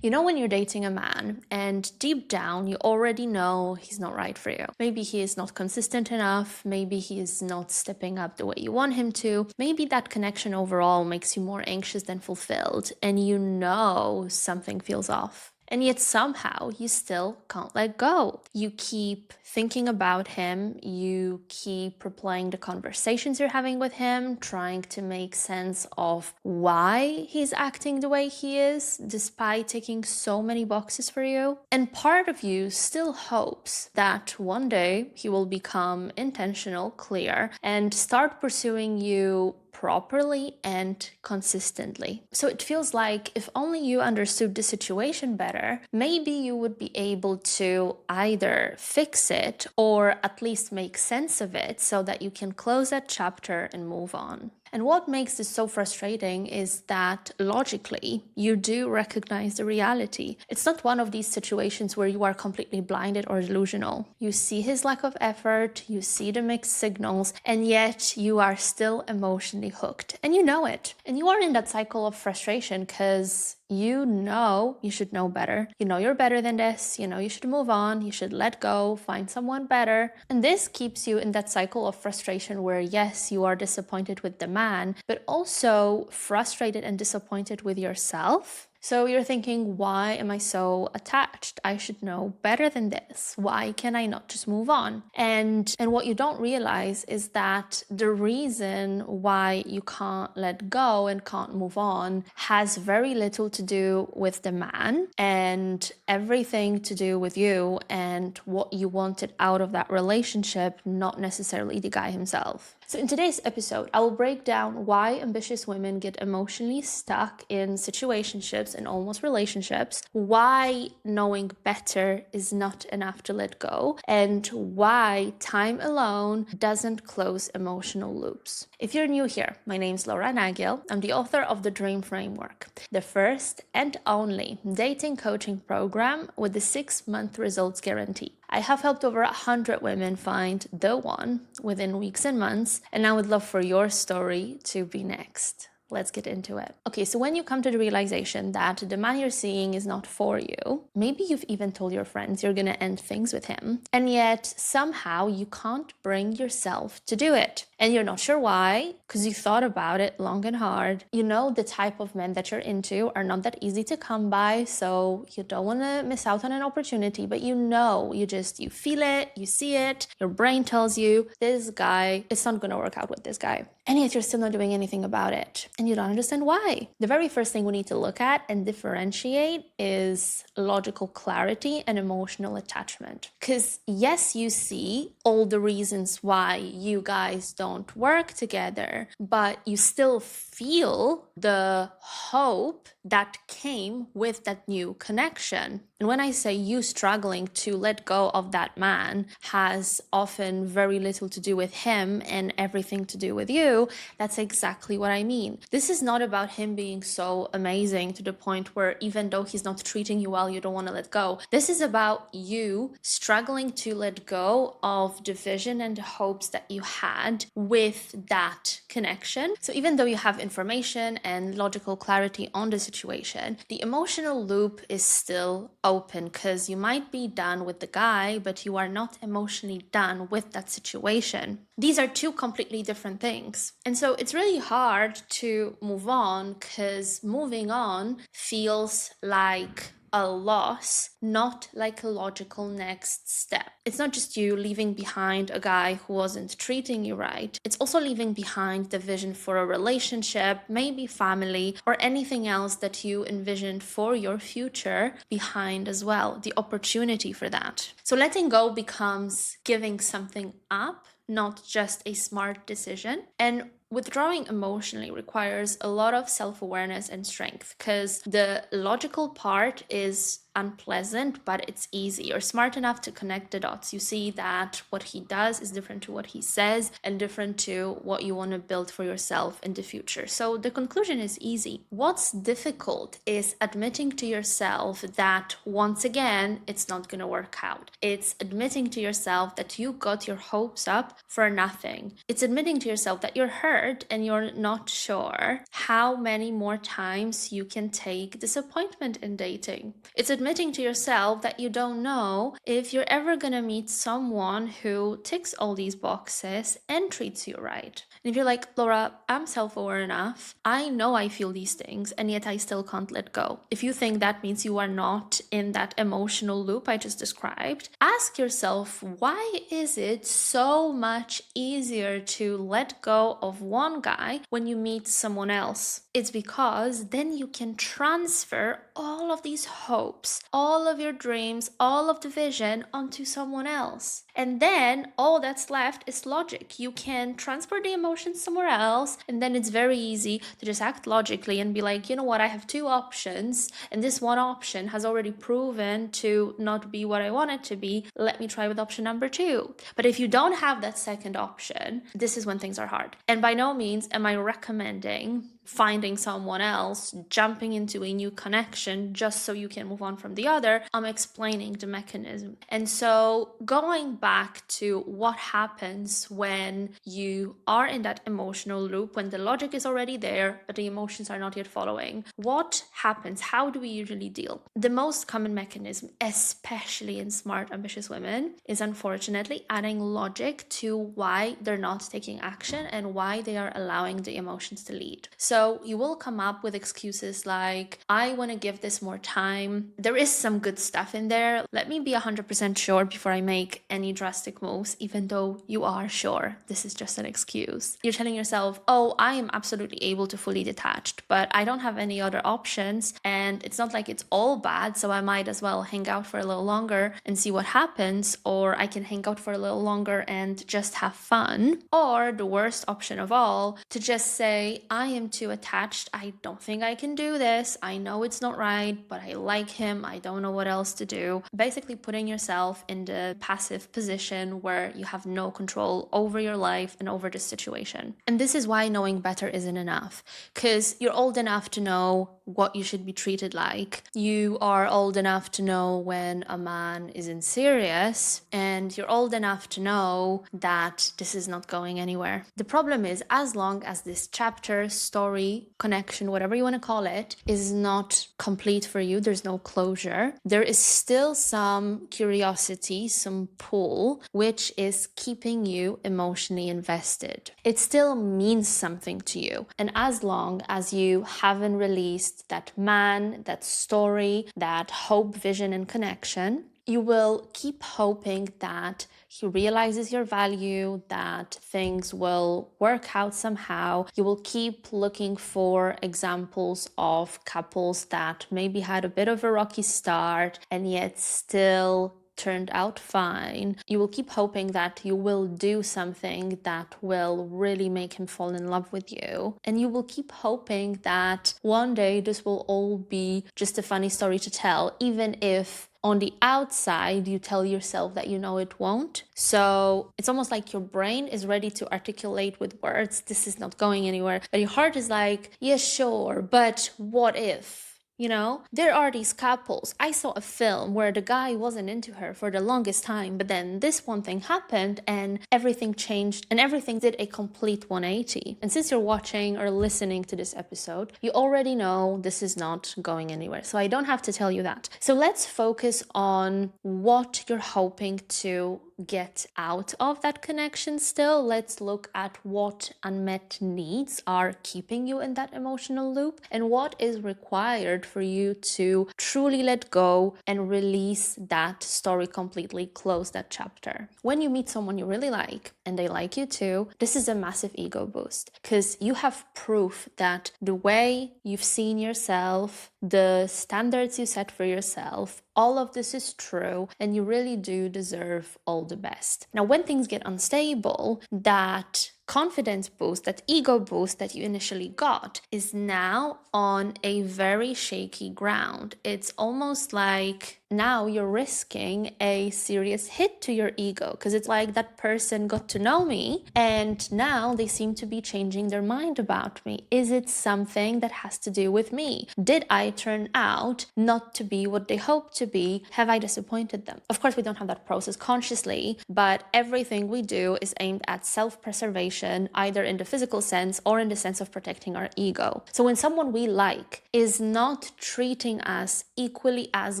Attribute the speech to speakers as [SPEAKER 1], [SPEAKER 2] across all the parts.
[SPEAKER 1] You know, when you're dating a man and deep down you already know he's not right for you. Maybe he is not consistent enough. Maybe he is not stepping up the way you want him to. Maybe that connection overall makes you more anxious than fulfilled, and you know something feels off. And yet somehow you still can't let go. You keep thinking about him, you keep replaying the conversations you're having with him, trying to make sense of why he's acting the way he is, despite ticking so many boxes for you. And part of you still hopes that one day he will become intentional, clear, and start pursuing you properly and consistently. So it feels like if only you understood the situation better, maybe you would be able to either fix it or at least make sense of it so that you can close that chapter and move on. And what makes this so frustrating is that logically, you do recognize the reality. It's not one of these situations where you are completely blinded or delusional. You see his lack of effort, you see the mixed signals, and yet you are still emotionally hooked. And you know it. And you are in that cycle of frustration because you know you should know better. You know you're better than this. You know you should move on. You should let go, find someone better. And this keeps you in that cycle of frustration where, yes, you are disappointed with the man, but also frustrated and disappointed with yourself. So you're thinking, why am I so attached? I should know better than this. Why can I not just move on? And what you don't realize is that the reason why you can't let go and can't move on has very little to do with the man and everything to do with you and what you wanted out of that relationship, not necessarily the guy himself. So in today's episode, I will break down why ambitious women get emotionally stuck in situationships and almost relationships, why knowing better is not enough to let go, and why time alone doesn't close emotional loops. If you're new here, my name is Laura Nagel. I'm the author of The Dream Framework, the first and only dating coaching program with the 6-month results guarantee. I have helped over 100 women find the one within weeks and months, and I would love for your story to be next. Let's get into it. Okay, so when you come to the realization that the man you're seeing is not for you, maybe you've even told your friends you're gonna end things with him, and yet somehow you can't bring yourself to do it. And you're not sure why, because you thought about it long and hard. You know the type of men that you're into are not that easy to come by, so you don't want to miss out on an opportunity, but you know, you feel it, you see it, your brain tells you, this guy, it's not going to work out with this guy. And yet you're still not doing anything about it. And you don't understand why. The very first thing we need to look at and differentiate is logical clarity and emotional attachment. Because yes, you see all the reasons why you guys don't work together, but you still feel the hope that came with that new connection. And when I say you struggling to let go of that man has often very little to do with him and everything to do with you, that's exactly what I mean. This is not about him being so amazing to the point where even though he's not treating you well, you don't want to let go. This is about you struggling to let go of the vision and the hopes that you had with that connection. So even though you have information and logical clarity on the situation, the emotional loop is still open because you might be done with the guy, but you are not emotionally done with that situation. These are two completely different things. And so it's really hard to move on because moving on feels like a loss, not like a logical next step. It's not just you leaving behind a guy who wasn't treating you right. It's also leaving behind the vision for a relationship, maybe family, or anything else that you envisioned for your future behind as well, the opportunity for that. So letting go becomes giving something up, not just a smart decision. And withdrawing emotionally requires a lot of self-awareness and strength because the logical part is unpleasant, but it's easy. You're smart enough to connect the dots. You see that what he does is different to what he says and different to what you want to build for yourself in the future. So the conclusion is easy. What's difficult is admitting to yourself that once again, it's not going to work out. It's admitting to yourself that you got your hopes up for nothing. It's admitting to yourself that you're hurt hurt and you're not sure, how many more times you can take disappointment in dating. It's admitting to yourself that you don't know if you're ever gonna meet someone who ticks all these boxes and treats you right. And if you're like, Laura, I'm self-aware enough, I know I feel these things, and yet I still can't let go. If you think that means you are not in that emotional loop I just described, ask yourself, why is it so much easier to let go of one guy when you meet someone else? It's because then you can transfer all of these hopes, all of your dreams, all of the vision onto someone else. And then all that's left is logic. You can transfer the emotions somewhere else, and then it's very easy to just act logically and be like, you know what, I have two options, and this one option has already proven to not be what I want it to be. Let me try with option number 2. But if you don't have that second option, this is when things are hard. And by no means am I recommending finding someone else, jumping into a new connection just so you can move on from the other. I'm explaining the mechanism. And so going back to what happens when you are in that emotional loop, when the logic is already there, but the emotions are not yet following. What happens? How do we usually deal? The most common mechanism, especially in smart, ambitious women, is unfortunately adding logic to why they're not taking action and why they are allowing the emotions to lead. So you will come up with excuses like, I want to give this more time. There is some good stuff in there. Let me be 100% sure before I make any drastic moves, even though you are sure this is just an excuse. You're telling yourself, oh, I am absolutely able to fully detached, but I don't have any other options. And it's not like it's all bad, so I might as well hang out for a little longer and see what happens, or I can hang out for a little longer and just have fun. Or the worst option of all, to just say, I am too attached. I don't think I can do this. I know it's not right, but I like him. I don't know what else to do. Basically putting yourself in the passive position where you have no control over your life and over the situation. And this is why knowing better isn't enough, because you're old enough to know what you should be treated like. You are old enough to know when a man isn't serious, and you're old enough to know that this is not going anywhere. The problem is, as long as this chapter, story, connection, whatever you want to call it, is not complete for you, there's no closure, there is still some curiosity, some pull, which is keeping you emotionally invested. It still means something to you. And as long as you haven't released that man, that story, that hope, vision, and connection, you will keep hoping that he realizes your value, that things will work out somehow. You will keep looking for examples of couples that maybe had a bit of a rocky start and yet still turned out fine. You will keep hoping that you will do something that will really make him fall in love with you. And you will keep hoping that one day this will all be just a funny story to tell, even if on the outside you tell yourself that you know it won't. So it's almost like your brain is ready to articulate with words, this is not going anywhere. But your heart is like, yeah, sure, but what if? You know, there are these couples. I saw a film where the guy wasn't into her for the longest time, but then this one thing happened and everything changed and everything did a complete 180. And since you're watching or listening to this episode, you already know this is not going anywhere. So I don't have to tell you that. So let's focus on what you're hoping to get out of that connection still. Let's look at what unmet needs are keeping you in that emotional loop and what is required for you to truly let go and release that story completely, close that chapter. When you meet someone you really like and they like you too, this is a massive ego boost because you have proof that the way you've seen yourself, the standards you set for yourself, all of this is true and you really do deserve all the best. Now, when things get unstable, that confidence boost, that ego boost that you initially got is now on a very shaky ground. It's almost like now you're risking a serious hit to your ego because it's like that person got to know me and now they seem to be changing their mind about me. Is it something that has to do with me? Did I turn out not to be what they hoped to be? Have I disappointed them? Of course, we don't have that process consciously, but everything we do is aimed at self-preservation situation, either in the physical sense or in the sense of protecting our ego. So when someone we like is not treating us equally as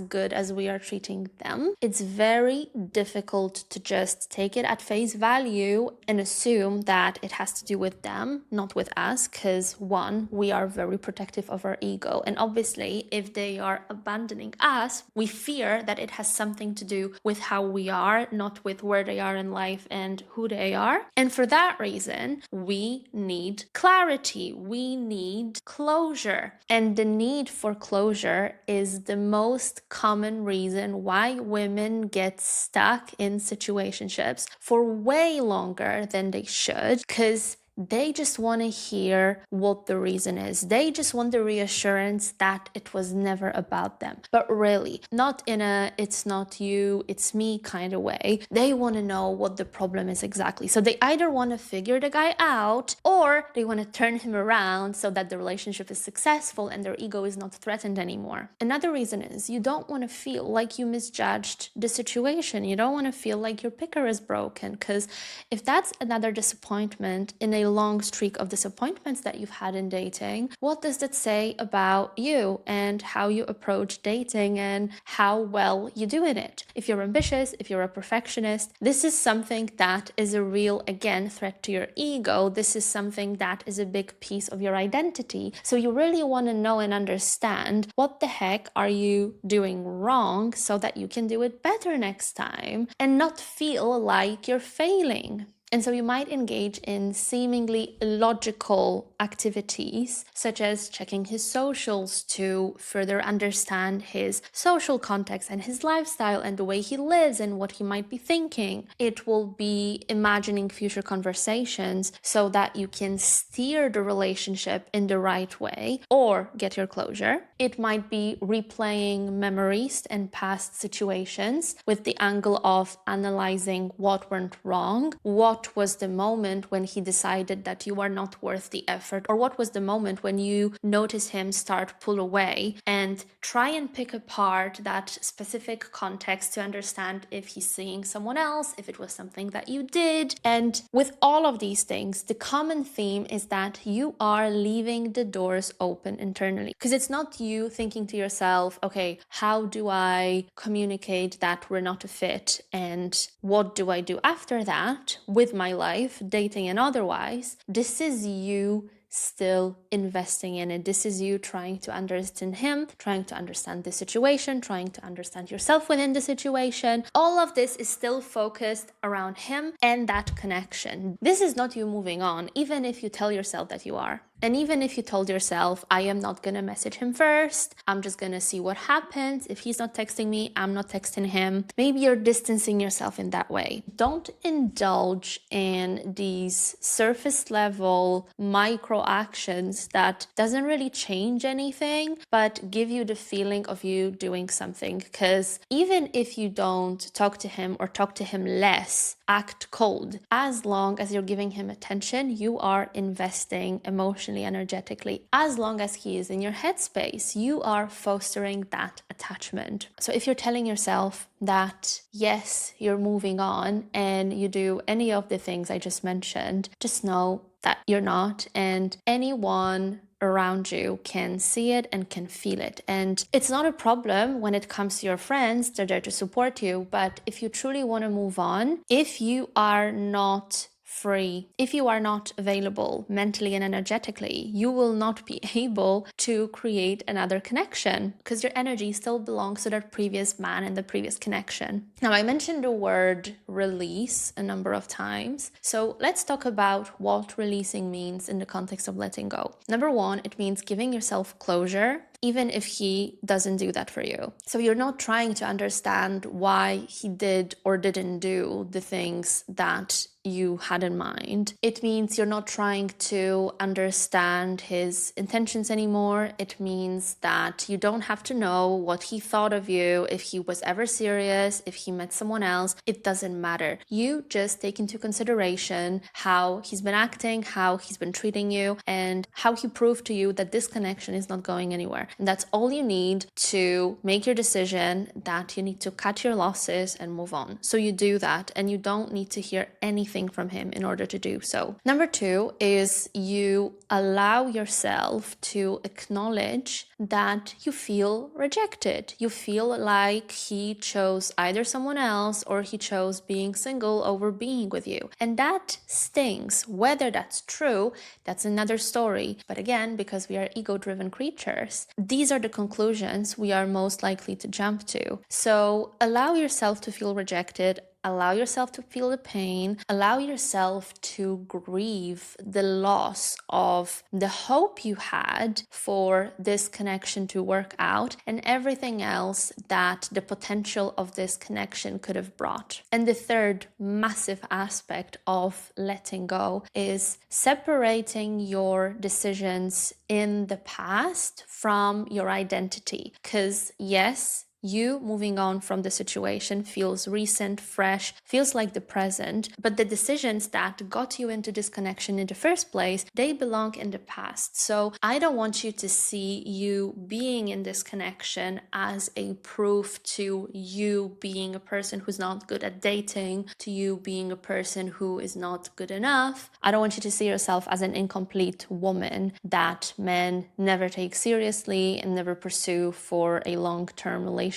[SPEAKER 1] good as we are treating them, it's very difficult to just take it at face value and assume that it has to do with them, not with us, because one, we are very protective of our ego. And obviously, if they are abandoning us, we fear that it has something to do with how we are, not with where they are in life and who they are. And for that reason, we need clarity. We need closure. And the need for closure is the most common reason why women get stuck in situationships for way longer than they should, because they just want to hear what the reason is. They just want the reassurance that it was never about them. But really, not in a it's not you, it's me kind of way. They want to know what the problem is exactly. So they either want to figure the guy out or they want to turn him around so that the relationship is successful and their ego is not threatened anymore. Another reason is you don't want to feel like you misjudged the situation. You don't want to feel like your picker is broken, because if that's another disappointment in a long streak of disappointments that you've had in dating, what does that say about you and how you approach dating and how well you do in it? If you're ambitious, if you're a perfectionist, this is something that is a real, again, threat to your ego. This is something that is a big piece of your identity. So you really want to know and understand what the heck are you doing wrong so that you can do it better next time and not feel like you're failing. And so you might engage in seemingly illogical activities, such as checking his socials to further understand his social context and his lifestyle and the way he lives and what he might be thinking. It will be imagining future conversations so that you can steer the relationship in the right way or get your closure. It might be replaying memories and past situations with the angle of analyzing what went wrong, what was the moment when he decided that you are not worth the effort, or what was the moment when you notice him start pull away, and try and pick apart that specific context to understand if he's seeing someone else, if it was something that you did. And with all of these things, the common theme is that you are leaving the doors open internally, because it's not you thinking to yourself, okay, how do I communicate that we're not a fit, and what do I do after that with my life, dating and otherwise. This is you still investing in it. This is you trying to understand him, trying to understand the situation, trying to understand yourself within the situation. All of this is still focused around him and that connection. This is not you moving on, even if you tell yourself that you are. And even if you told yourself, I am not going to message him first, I'm just going to see what happens. If he's not texting me, I'm not texting him. Maybe you're distancing yourself in that way. Don't indulge in these surface level micro actions that doesn't really change anything, but give you the feeling of you doing something. Because even if you don't talk to him or talk to him less, act cold. As long as you're giving him attention, you are investing emotionally, energetically. As long as he is in your headspace, you are fostering that attachment. So if you're telling yourself that, yes, you're moving on and you do any of the things I just mentioned, just know that you're not, and anyone around you can see it and can feel it. And it's not a problem when it comes to your friends, they're there to support you. But if you truly want to move on, if you are not free, if you are not available mentally and energetically, you will not be able to create another connection because your energy still belongs to that previous man and the previous connection. Now, I mentioned the word release a number of times. So let's talk about what releasing means in the context of letting go. Number one, it means giving yourself closure, even if he doesn't do that for you. So you're not trying to understand why he did or didn't do the things that you had in mind. It means you're not trying to understand his intentions anymore. It means that you don't have to know what he thought of you, if he was ever serious, if he met someone else. It doesn't matter. You just take into consideration how he's been acting, how he's been treating you, and how he proved to you that this connection is not going anywhere. And that's all you need to make your decision that you need to cut your losses and move on. So you do that, and you don't need to hear anything from him in order to do so. Number 2 is you allow yourself to acknowledge that you feel rejected. You feel like he chose either someone else or he chose being single over being with you. And that stings. Whether that's true, that's another story. But again, because we are ego-driven creatures, these are the conclusions we are most likely to jump to. So allow yourself to feel rejected. Allow yourself to feel the pain. Allow yourself to grieve the loss of the hope you had for this connection to work out and everything else that the potential of this connection could have brought. And the third massive aspect of letting go is separating your decisions in the past from your identity. Because yes, you moving on from the situation feels recent, fresh, feels like the present, but the decisions that got you into this connection in the first place, they belong in the past. So I don't want you to see you being in this connection as a proof to you being a person who's not good at dating, to you being a person who is not good enough. I don't want you to see yourself as an incomplete woman that men never take seriously and never pursue for a long-term relationship.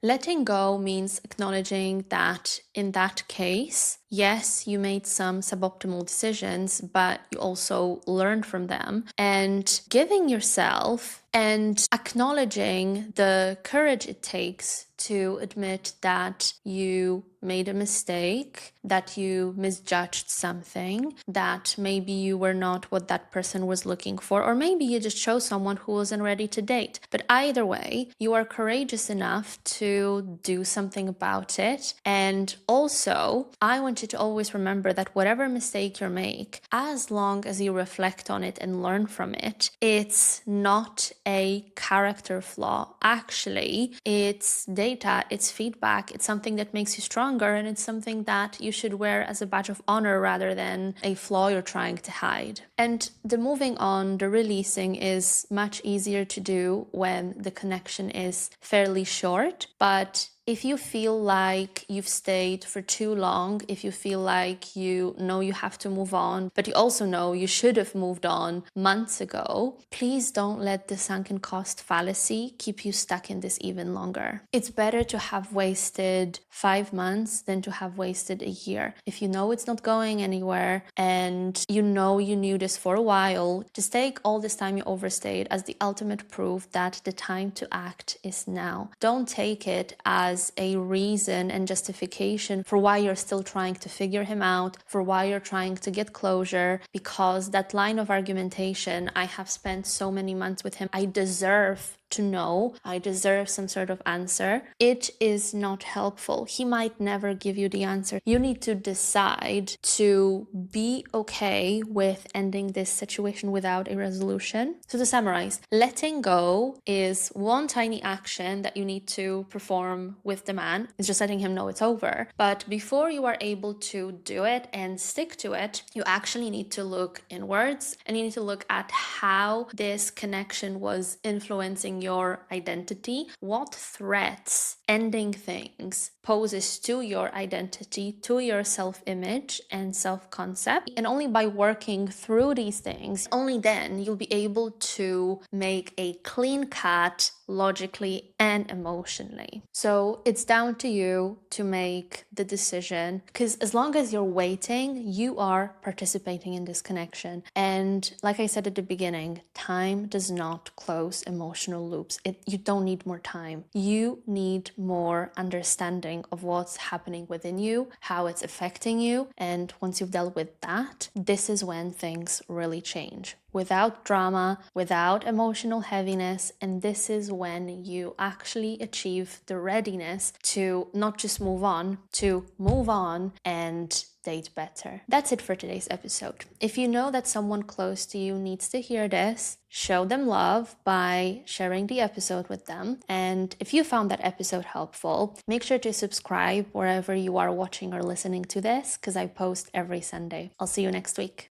[SPEAKER 1] Letting go means acknowledging that in that case, yes, you made some suboptimal decisions, but you also learned from them, and giving yourself and acknowledging the courage it takes to admit that you made a mistake, that you misjudged something, that maybe you were not what that person was looking for, or maybe you just chose someone who wasn't ready to date. But either way, you are courageous enough to do something about it. And also, I want you to always remember that whatever mistake you make, as long as you reflect on it and learn from it, it's not a character flaw. Actually, it's data, it's feedback, it's something that makes you stronger, and it's something that you should wear as a badge of honor rather than a flaw you're trying to hide. And the moving on, the releasing is much easier to do when the connection is fairly short, but if you feel like you've stayed for too long, if you feel like you know you have to move on, but you also know you should have moved on months ago, please don't let the sunken cost fallacy keep you stuck in this even longer. It's better to have wasted 5 months than to have wasted a year. If you know it's not going anywhere and you know you knew this for a while, just take all this time you overstayed as the ultimate proof that the time to act is now. Don't take it as a reason and justification for why you're still trying to figure him out, for why you're trying to get closure, because that line of argumentation, I have spent so many months with him, I deserve to know, I deserve some sort of answer, it is not helpful. He might never give you the answer. You need to decide to be okay with ending this situation without a resolution. So to summarize, letting go is one tiny action that you need to perform with the man. It's just letting him know it's over. But before you are able to do it and stick to it, you actually need to look inwards, and you need to look at how this connection was influencing your identity, what threats ending things poses to your identity, to your self-image and self-concept. And only by working through these things, only then you'll be able to make a clean cut logically and emotionally. So it's down to you to make the decision, because as long as you're waiting, you are participating in this connection. And like I said at the beginning, time does not close emotional loops. You don't need more time. You need more understanding of what's happening within you, how it's affecting you. And once you've dealt with that, this is when things really change. Without drama, without emotional heaviness, and this is when you actually achieve the readiness to not just move on, to move on and date better. That's it for today's episode. If you know that someone close to you needs to hear this, show them love by sharing the episode with them. And if you found that episode helpful, make sure to subscribe wherever you are watching or listening to this, because I post every Sunday. I'll see you next week.